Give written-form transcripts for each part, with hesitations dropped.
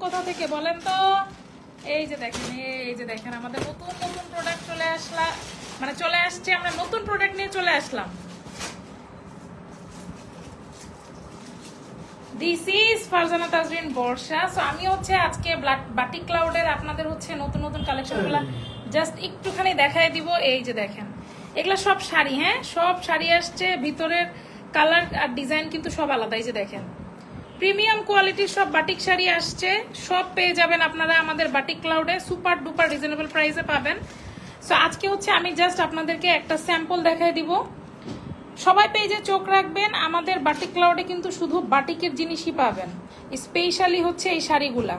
কোথা থেকে বলেন তো? এই যে দেখেন আমাদের নতুন নতুন প্রোডাক্ট চলে আসছে, আমরা নতুন প্রোডাক্ট নিয়ে চলে আসলাম। This is Farzana Tajrin Barsha. So আমি হচ্ছে আজকে বাটিক ক্লাউডের আপনাদের হচ্ছে নতুন নতুন কালেকশনগুলো জাস্ট একটুখানি দেখাই দিব। এই যে দেখেন, এগুলা সব শাড়ি, হ্যাঁ সব শাড়ি আসছে, ভিতরের কালার আর ডিজাইন কিন্তু সব আলাদা। এই যে দেখেন, প্রিমিয়াম কোয়ালিটির সব বাটিক শাড়ি আসছে, সব পেয়ে যাবেন আপনারা আমাদের বাটিক ক্লাউডে, সুপার ডুপার রিজনেবল প্রাইসে পাবেন। সো আজকে হচ্ছে আমি জাস্ট আপনাদেরকে একটা স্যাম্পল দেখাই দিব। সবাই পেজে চোখ রাখবেন, আমাদের বাটিক ক্লাউডে কিন্তু শুধু বাটিকের জিনিসই পাবেন, স্পেশালি হচ্ছে এই শাড়িগুলা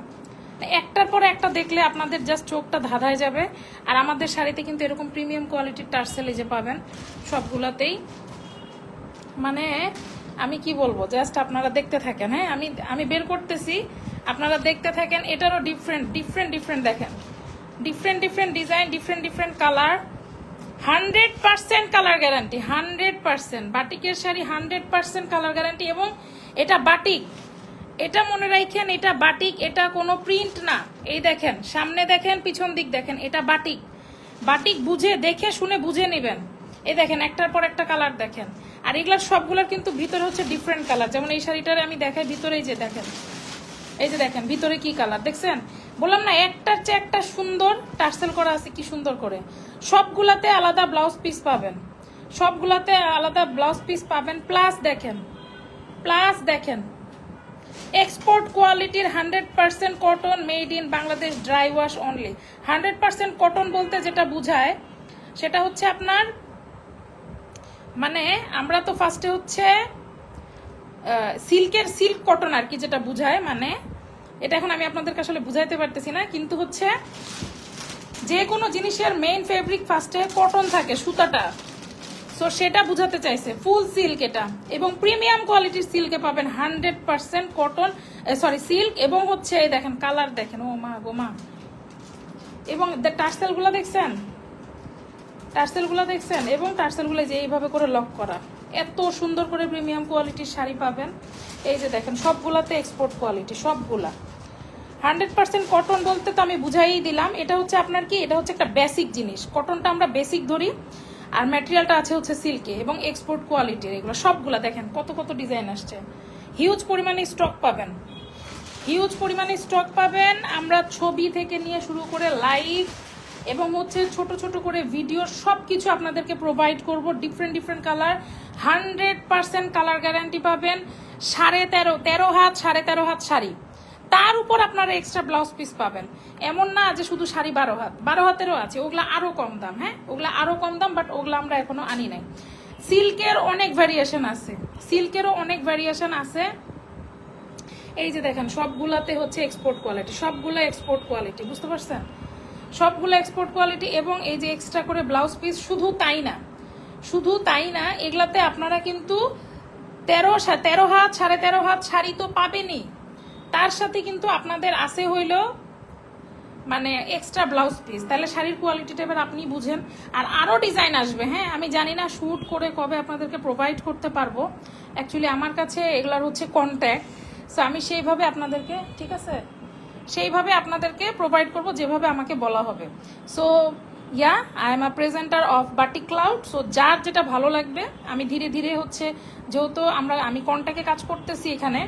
একটার পর একটা দেখলে আপনাদের জাস্ট চোখটা ধাঁধায় যাবে। আর আমাদের শাড়িতে কিন্তু এরকম প্রিমিয়াম কোয়ালিটির টার্সেল এই যে পাবেন সবগুলাতেই। মানে আমি কি বলবো, জাস্ট আপনারা দেখতে থাকেন। হ্যাঁ আমি বের করতেছি, আপনারা দেখতে থাকেন। এটারও ডিফারেন্ট দেখেন, different design, different colour, 100% colour guarantee, 100% বাটিকের শাড়ি 100% কালার গ্যারান্টি। এবং এটা বাটিক, এটা মনে রাখেন, এটা বাটিক, এটা কোনো প্রিন্ট না। এই দেখেন, সামনে দেখেন, পিছন দিক দেখেন, এটা বাটিক। বাটিক বুঝে দেখে শুনে বুঝে নেবেন। এই দেখেন একটার পর একটা কালার দেখেন। আর এগুলোর সবগুলোর কিন্তু ভিতরে হচ্ছে ডিফারেন্ট কালার। যেমন এই শাড়িটারে আমি দেখাই, ভিতরে এই যে দেখেন, এই যে দেখেন ভিতরে কি কালার দেখছেন। বললাম না, একটার চেয়ে একটা সুন্দর টার্সেল করা আছে, কি সুন্দর করে। সবগুলাতে আলাদা ব্লাউজ পিস পাবেন, সবগুলাতে আলাদা ব্লাউজ পিস পাবেন। প্লাস দেখেন এক্সপোর্ট কোয়ালিটির 100% cotton, made in Bangladesh, dry wash only. 100% cotton বলতে যেটা বুঝায় সেটা হচ্ছে আপনার, মানে আমরা তো ফার্স্টে হচ্ছে সিল্ক কটন আর কি, যেটা বুঝায়। মানে এটা এখন আমি আপনাদেরকে আসলে বুঝাইতে পারতেছি না, কিন্তু হচ্ছে যে কোনো জিনিসের মেইন ফেব্রিক ফার্স্টে কটন থাকে, সুতাটা। সো সেটা বুঝাতে চাইছে, ফুল সিল্ক এটা। এবং প্রিমিয়াম কোয়ালিটির সিল্কে পাবেন 100% কটন, সিল্ক। এবং হচ্ছে এই দেখেন কালার দেখেন, ও মা গো মা। এবং টার্সেলগুলো দেখছেন, এবং টার্সেলগুলো যে এইভাবে করে লক করা, এত সুন্দর করে প্রিমিয়াম কোয়ালিটির শাড়ি পাবেন। এই যে দেখেন সবগুলাতে এক্সপোর্ট কোয়ালিটি, সবগুলা 100% কটন বলতে তো আমি বুঝাই দিলাম। এটা হচ্ছে আপনার কি, এটা হচ্ছে একটা বেসিক জিনিস, কটনটা আমরা বেসিক ধরি, আর ম্যাটেরিয়ালটা আছে হচ্ছে সিল্কে এবং এক্সপোর্ট কোয়ালিটির। এগুলো সবগুলা দেখেন কত ডিজাইন আসছে, হিউজ পরিমাণে স্টক পাবেন। আমরা ছবি থেকে নিয়ে শুরু করে লাইভ এবং হচ্ছে ছোট করে ভিডিও সবকিছু আপনাদেরকে প্রোভাইড করব। ডিফারেন্ট কালার, 100% কালার গ্যারান্টি পাবেন। 13.5 হাত 13.5 হাত শাড়ি, তার উপর আপনারা এক্সট্রা ব্লাউজ পিস পাবেন। এমন না যে শুধু শাড়ি 12 হাতেরও আছে, ওগুলা আরো কম দাম। হ্যাঁ ওগুলা আরো কম দাম, বাট ওগুলা আমরা এখনো আনি নাই। সিল্কের অনেক ভ্যারিয়েশন আছে, এই যে দেখেন সবগুলাতে হচ্ছে এক্সপোর্ট কোয়ালিটি, সবগুলা এক্সপোর্ট কোয়ালিটি, বুঝতে পারছেন, সবগুলো এক্সপোর্ট কোয়ালিটি। এবং এই যে এক্সট্রা করে ব্লাউজ পিস, শুধু তাই না, এগুলাতে আপনারা কিন্তু 13 হাত 13.5 হাত শাড়ি তো পাবেনই, তার সাথে কিন্তু আপনাদের আছে হইলো মানে এক্সট্রা ব্লাউজ পিস। তাহলে শাড়ির কোয়ালিটিটা এবার আপনি বুঝেন। আর আরো ডিজাইন আসবে, হ্যাঁ আমি জানি না শুট করে কবে আপনাদেরকে প্রোভাইড করতে পারবো। অ্যাকচুয়ালি আমার কাছে এগুলার হচ্ছে কন্ট্যাক্ট, সো আমি সেইভাবে আপনাদেরকে, ঠিক আছে, সেইভাবে আপনাদেরকে প্রোভাইড করব যেভাবে আমাকে বলা হবে। So I am a presenter of batik cloud. So যার যেটা ভালো লাগবে, আমি ধীরে হচ্ছে, যেহেতু আমি কন্ট্যাক্টে কাজ করতেছি এখানে,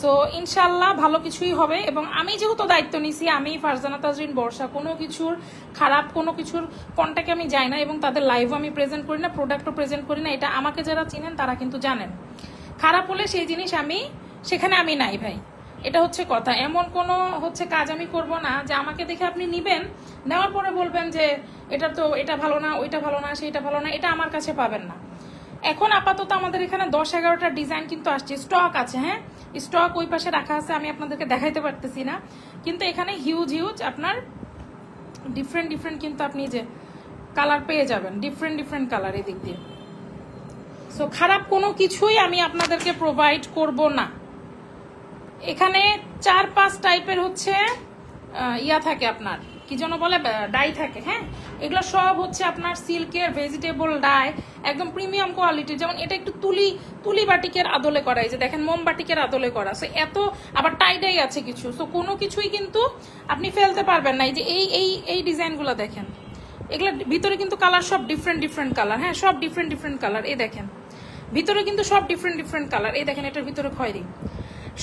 সো ইনশাল্লাহ ভালো কিছুই হবে। এবং আমি যেহেতু দায়িত্ব নিছি, আমি ফারজানা তাজরিন বর্ষা কোনো কিছুর খারাপ কোনো কিছুর কন্ট্যাক্টে আমি যাই না, এবং তাদের লাইভও আমি প্রেজেন্ট করি না, প্রোডাক্টও প্রেজেন্ট করি না। এটা আমাকে যারা চিনেন তারা কিন্তু জানেন। খারাপ হলে সেই জিনিস সেখানে আমি নাই ভাই, এটা হচ্ছে কথা। এমন কোনো হচ্ছে কাজ আমি করব না যে আমাকে দেখে আপনি নিবেন, নেওয়ার পরে বলবেন যে এটা ভালো না, ওইটা ভালো না, সেইটা ভালো না, এটা আমার কাছে পাবেন না। এখন আপাতত আমাদের এখানে 10-11টা ডিজাইন কিন্তু আসছে, স্টক আছে। হ্যাঁ স্টক ওই পাশে রাখা আছে, আমি আপনাদেরকে দেখাইতে পারতেছি না, কিন্তু এখানে হিউজ আপনার ডিফারেন্ট কিন্তু আপনি যে কালার পেয়ে যাবেন, ডিফারেন্ট কালার এদিক দিয়ে। সো খারাপ কোনো কিছুই আমি আপনাদেরকে প্রোভাইড করব না। এখানে 4-5 টাইপের হচ্ছে থাকে আপনার কি যেন বলে ডাই থাকে। হ্যাঁ, এগুলো সব হচ্ছে আপনার সিল্কের ভেজিটেবল ডাই, একদম প্রিমিয়াম কোয়ালিটি। যেমন এটা একটু তুলি বাটিকের আদলে করা, এই যে দেখেন মোম বাটিকের আদলে করা। সো এত আবার টাইডাই আছে কিছু, সো কোনো কিছুই কিন্তু আপনি ফেলতে পারবেন না। এই যে এই ডিজাইনগুলো দেখেন, এগুলোর ভিতরে কিন্তু কালার সব ডিফারেন্ট কালার। হ্যাঁ, সব ডিফারেন্ট কালার। এই দেখেন ভিতরে কিন্তু সব ডিফারেন্ট কালার। এই দেখেন এটার ভিতরে খয়েরি,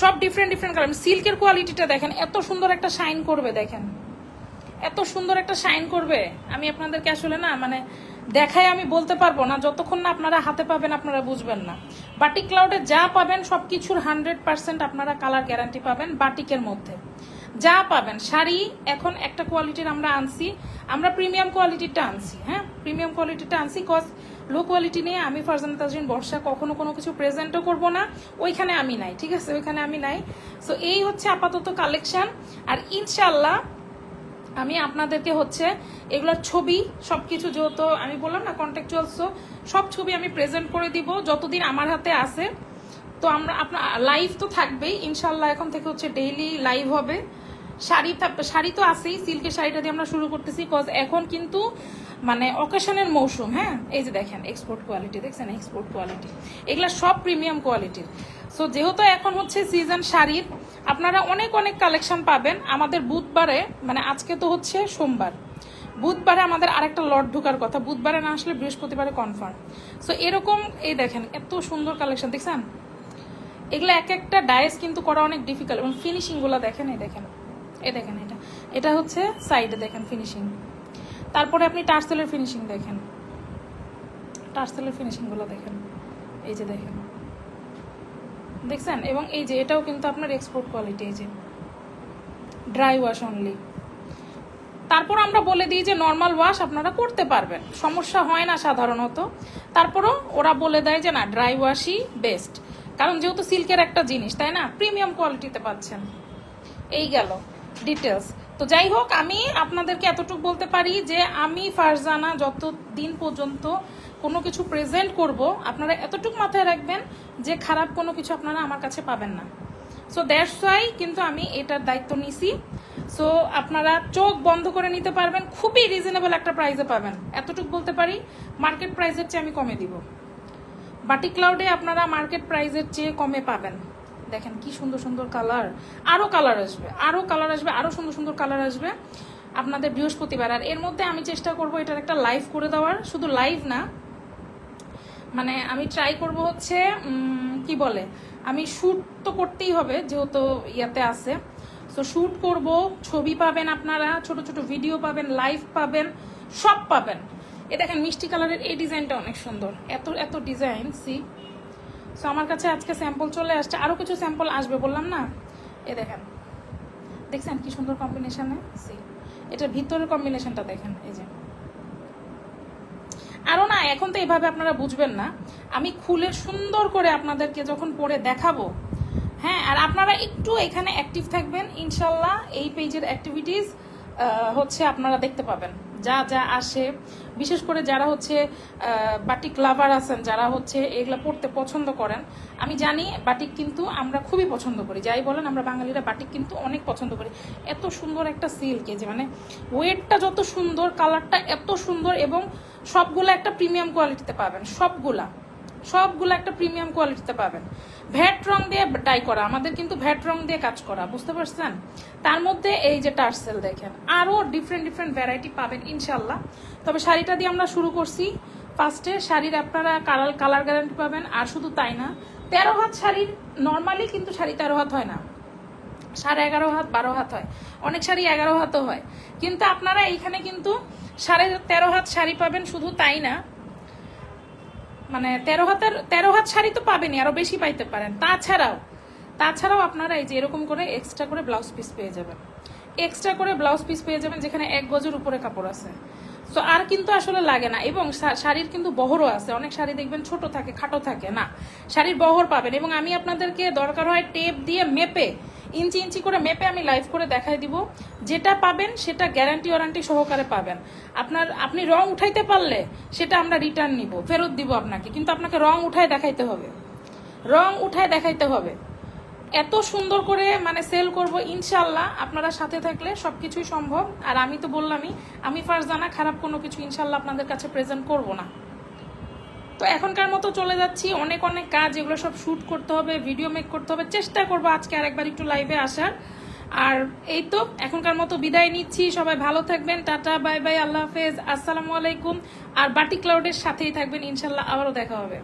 সব ডিফারেন্ট কালার। সিল্কের কোয়ালিটিটা দেখেন, এত সুন্দর একটা শাইন করবে। দেখেন এত সুন্দর একটা শাইন করবে। আমি আপনাদেরকে আসলে না মানে দেখায় আমি বলতে পারবো না, যতক্ষণ না আপনারা হাতে পাবেন আপনারা বুঝবেন না। বাটিক ক্লাউডে যা পাবেন সবকিছুর 100% আপনারা কালার গ্যারান্টি পাবেন। বাটিকের মধ্যে যা পাবেন, শাড়ি এখন একটা কোয়ালিটির আমরা আনছি, আমরা প্রিমিয়াম কোয়ালিটিটা আনছি। হ্যাঁ, প্রিমিয়াম কোয়ালিটিটা আনছি, কজ লো কোয়ালিটি নিয়ে আমি ফারজানা তাজরিন বর্ষা কখনো কোনো কিছু প্রেজেন্টও করবো না, ওইখানে আমি নাই। ঠিক আছে, ওইখানে আমি নাই। সো এই হচ্ছে আপাতত কালেকশন। আর ইনশাল্লাহ আমি আপনাদেরকে হচ্ছে এগুলোর ছবি সবকিছু, যেহেতু আমি বললাম না কন্ট্যাকচুয়াল, সব ছবি আমি প্রেজেন্ট করে দিব যতদিন আমার হাতে আছে। তো আমরা আপনার লাইভ তো থাকবেই ইনশাল্লাহ, এখন থেকে হচ্ছে ডেইলি লাইভ হবে। শাড়ি তো আছেই, সিল্কের শাড়িটা দিয়ে আমরা শুরু করতেছি, কজ এখন কিন্তু মানে অকেশনের মৌসুম। হ্যাঁ, এই যে দেখেন এক্সপোর্ট কোয়ালিটি, দেখছেন এক্সপোর্ট কোয়ালিটি, এগুলা সব প্রিমিয়াম কোয়ালিটির। সো যেহেতু এখন হচ্ছে সিজন শাড়ির, আপনারা অনেক কালেকশন পাবেন আমাদের বুধবারে। মানে আজকে তো হচ্ছে সোমবার, বুধবারে আমাদের আরেকটা লট ঢোকার কথা, বুধবারে না আসলে বৃহস্পতিবারে কনফার্ম। সো এরকম এই দেখেন এত সুন্দর কালেকশন দেখছেন। এগুলো একটা ডাইস কিন্তু করা অনেক ডিফিকাল্ট, এবং ফিনিশিং গুলো দেখেন। এই দেখেন এটা হচ্ছে সাইডে দেখেন ফিনিশিং। তারপরে আপনি টার্সেলের ফিনিশিং দেখেন, টার্সেলের ফিনিশিং গুলো দেখেন, এই যে দেখেন, দেখছেন। এবং এই যে এটাও কিন্তু আপনার এক্সপোর্ট কোয়ালিটি, এই যে ড্রাই ওয়াশ অনলি। তারপর আমরা বলে দিই যে নর্মাল ওয়াশ আপনারা করতে পারবেন, সমস্যা হয় না সাধারণত। তারপরও ওরা বলে দেয় যে না, ড্রাই ওয়াশই বেস্ট, কারণ যেহেতু সিল্কের একটা জিনিস, তাই না, প্রিমিয়াম কোয়ালিটিতে পাচ্ছেন। এই গেল ডিটেলস। তো যাই হোক, আমি আপনাদেরকে এতটুকু বলতে পারি যে আমি ফারজানা যতদিন পর্যন্ত কোনো কিছু প্রেজেন্ট করব, আপনারা এতটুকু মাথায় রাখবেন যে খারাপ কোনো কিছু আপনারা আমার কাছে পাবেন না। সো দ্যাটস ওয়াই কিন্তু আমি এটার দায়িত্ব নিছি। সো আপনারা চোখ বন্ধ করে নিতে পারবেন, খুবই রিজনেবল একটা প্রাইসে পাবেন, এতটুকু বলতে পারি। মার্কেট প্রাইসের চেয়ে আমি কমে দিব। বাটিক ক্লাউডে আপনারা মার্কেট প্রাইসের চেয়ে কমে পাবেন। দেখেন কি সুন্দর কালার, আরো কালার আসবে, আরো সুন্দর কালার আসবে আপনাদের বৃহস্পতিবার। আর এর মধ্যে আমি চেষ্টা করব এটার একটা লাইভ করে দেওয়ার, শুধু লাইভ না, মানে আমি ট্রাই করব হচ্ছে কি বলে, আমি শুট তো করতেই হবে যেহেতু ইয়াতে আছে। সো শুট করব, ছবি পাবেন আপনারা, ছোট ভিডিও পাবেন, লাইভ পাবেন, সব পাবেন। এ দেখেন মিষ্টি কালারের এই ডিজাইনটা অনেক সুন্দর, এত ডিজাইন। সি, সো আমার কাছে আজকে স্যাম্পল চলে আসছে, আরো কিছু স্যাম্পল আসবে বললাম না। এ দেখেন, দেখছেন কি সুন্দর কম্বিনেশনে। সি, এটার ভিতরের কম্বিনেশনটা দেখেন, এই যে আরো না, এখন তো এইভাবে আপনারা বুঝবেন না, আমি খুলে সুন্দর করে আপনাদেরকে যখন পরে দেখাবো। হ্যাঁ, আর আপনারা একটু এখানে অ্যাক্টিভ থাকবেন, ইনশাল্লাহ এই পেজের অ্যাক্টিভিটিস হচ্ছে আপনারা দেখতে পাবেন, যা আসে। বিশেষ করে যারা হচ্ছে বাটিক লাভার আছেন, যারা হচ্ছে এগুলা পড়তে পছন্দ করেন, আমি জানি বাটিক কিন্তু আমরা খুবই পছন্দ করি, যাই বলেন আমরা বাঙালিরা বাটিক কিন্তু অনেক পছন্দ করি। এত সুন্দর একটা সিল্ক, যে মানে ওয়েটটা যত সুন্দর, কালারটা এত সুন্দর, এবং সবগুলো একটা প্রিমিয়াম কোয়ালিটিতে পাবেন, সবগুলো একটা প্রিমিয়াম কোয়ালিটিতে পাবেন। ভ্যাট রং দিয়ে ডাই করা, আমাদের কিন্তু ভ্যাট রং দিয়ে কাজ করা, বুঝতে পারছেন। তার মধ্যে এই যে টার্সেল দেখেন, আরো ডিফারেন্ট ভ্যারাইটি পাবেন ইনশাল্লাহ। তবে শাড়িটা দিয়ে আমরা শুরু করছি ফার্স্টে। শাড়ির আপনারা কালার গ্যারান্টি পাবেন। আর শুধু তাই না, 13 হাত শাড়ির নর্মালি কিন্তু শাড়ি 13 হাত হয় না, 11.5 হাত 12 হাত হয়, অনেক শাড়ি 11 হাতও হয়। কিন্তু আপনারা এইখানে কিন্তু 13.5 হাত শাড়ি পাবেন। শুধু তাই না, মানে 13 হাত শাড়ি তো পাবেনই, আরো বেশি পাইতে পারেন। তাছাড়াও আপনারা এই যে এরকম করে এক্সট্রা করে ব্লাউজ পিস পেয়ে যাবেন, যেখানে 1 গজের উপরে কাপড় আছে। তো আর কিন্তু আসলে লাগে না। এবং শাড়ির কিন্তু বহরও আছে, অনেক শাড়ি দেখবেন ছোট থাকে, খাটো থাকে না, শাড়ির বহর পাবেন। এবং আমি আপনাদেরকে দরকার হয় টেপ দিয়ে মেপে, ইঞ্চি করে মেপে আমি লাইভ করে দেখাই দিব। যেটা পাবেন সেটা গ্যারান্টি ওয়ারান্টি সহকারে পাবেন। আপনি রং উঠাইতে পারলে সেটা আমরা রিটার্ন নিব, ফেরত দিব আপনাকে, কিন্তু আপনাকে রং উঠায় দেখাইতে হবে, এত সুন্দর করে মানে সেল করব ইনশাল্লাহ, আপনারা সাথে থাকলে সবকিছুই সম্ভব। আর আমি তো বললামই, আমি ফারজানা খারাপ কোনো কিছু ইনশাল্লাহ আপনাদের কাছে প্রেজেন্ট করব না। তো এখনকার মতো চলে যাচ্ছি, অনেক অনেক কাজ, এগুলো সব শ্যুট করতে হবে, ভিডিও মেক করতে হবে, চেষ্টা করবো আজকে আরেকবার একটু লাইভে আসার। আর এই তো এখনকার মতো বিদায় নিচ্ছি, সবাই ভালো থাকবেন, টাটা বাই বাই, আল্লাহ হাফেজ, আসসালামু আলাইকুম। আর বাটিক ক্লাউডের সাথেই থাকবেন ইনশাল্লাহ, আবারও দেখা হবে।